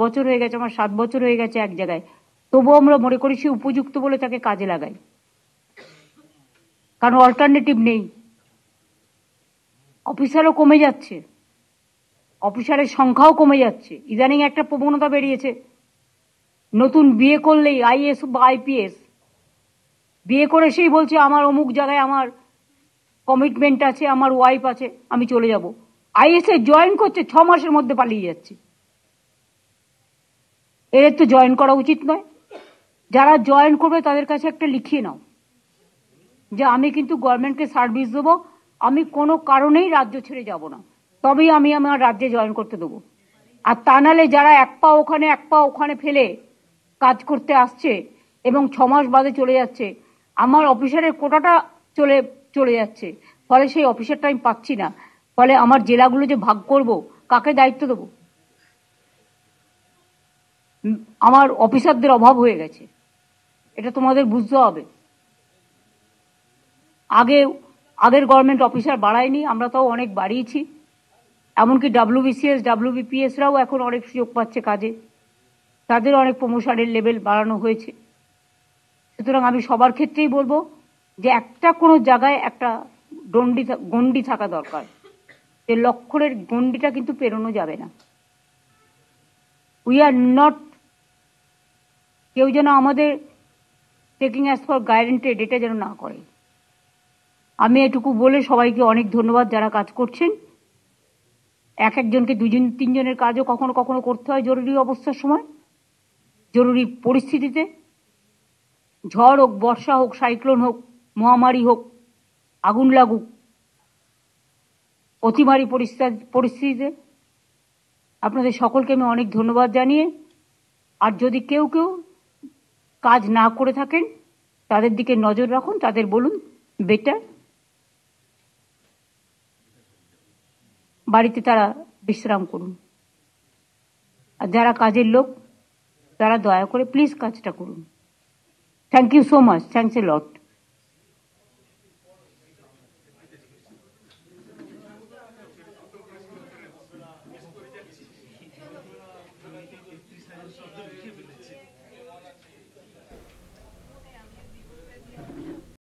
বছর হয়ে গেছে, আমার 7 বছর হয়ে গেছে এক জায়গায়, তবুও আমরা মনে করি সে উপযুক্ত বলে তাকে কাজে লাগাই, কারণ অল্টারনেটিভ নেই। অফিসারও কমে যাচ্ছে, অফিসারের সংখ্যাও কমে যাচ্ছে। ইদানিং একটা প্রবণতা বেরিয়েছে, নতুন বিয়ে করলেই আইএএস বা আইপিএস বিয়ে করে সেই বলছে আমার অমুক জায়গায় আমার কমিটমেন্ট আছে, আমার ওয়াইফ আছে, আমি চলে যাব। আইএস এ জয়েন করছে, 6 মাসের মধ্যে পালিয়ে যাচ্ছে। এদের তো জয়েন করা উচিত নয়। যারা জয়েন করবে তাদের কাছে একটা লিখিয়ে নাও যে আমি কিন্তু গভর্নমেন্টকে সার্ভিস দেবো, আমি কোনো কারণেই রাজ্য ছেড়ে যাব না, তবেই আমি আমার রাজ্যে জয়েন করতে দেবো। আর তা নাহলে যারা এক পা ওখানে ফেলে কাজ করতে আসছে এবং 6 মাস বাদে চলে যাচ্ছে, আমার অফিসারের কোটাটা চলে যাচ্ছে, ফলে সেই অফিসারটা আমি পাচ্ছি না, ফলে আমার জেলাগুলো যে ভাগ করব, কাকে দায়িত্ব দেবো? আমার অফিসারদের অভাব হয়ে গেছে, এটা তোমাদের বুঝতে হবে। আগের গভর্নমেন্ট অফিসার বাড়ায়নি, আমরা তাও অনেক বাড়িয়েছি। এমনকি WBCS WBPSরাও এখন অনেক সুযোগ পাচ্ছে কাজে, তাদের অনেক প্রমোশনের লেভেল বাড়ানো হয়েছে। সুতরাং আমি সবার ক্ষেত্রেই বলবো যে একটা কোনো জায়গায় একটা গণ্ডি থাকা দরকার, যে লক্ষ্যের গণ্ডিটা কিন্তু পেরোনো যাবে না। উই আর নট, কেউ যেন আমাদের টেকিং অ্যাজ ফর গ্যারান্টেড এটা যেন না করে। আমি এটুকু বলে সবাইকে অনেক ধন্যবাদ যারা কাজ করছেন। এক একজনকে 2-3 জনের কাজও কখনো কখনো করতে হয় জরুরি অবস্থার সময়, জরুরি পরিস্থিতিতে। ঝড় হোক, বর্ষা হোক, সাইক্লোন হোক, মহামারী হোক, আগুন লাগুক, অতিমারী পরিস্থিতিতে আপনাদের সকলকে আমি অনেক ধন্যবাদ জানিয়ে, আর যদি কেউ কাজ না করে থাকেন তাদের দিকে নজর রাখুন, তাদের বলুন বেটার বাড়িতে তারা বিশ্রাম করুন। আর যারা কাজের লোক তারা দয়া করে প্লিজ কাজটা করুন। Thank you so much, thanks a lot.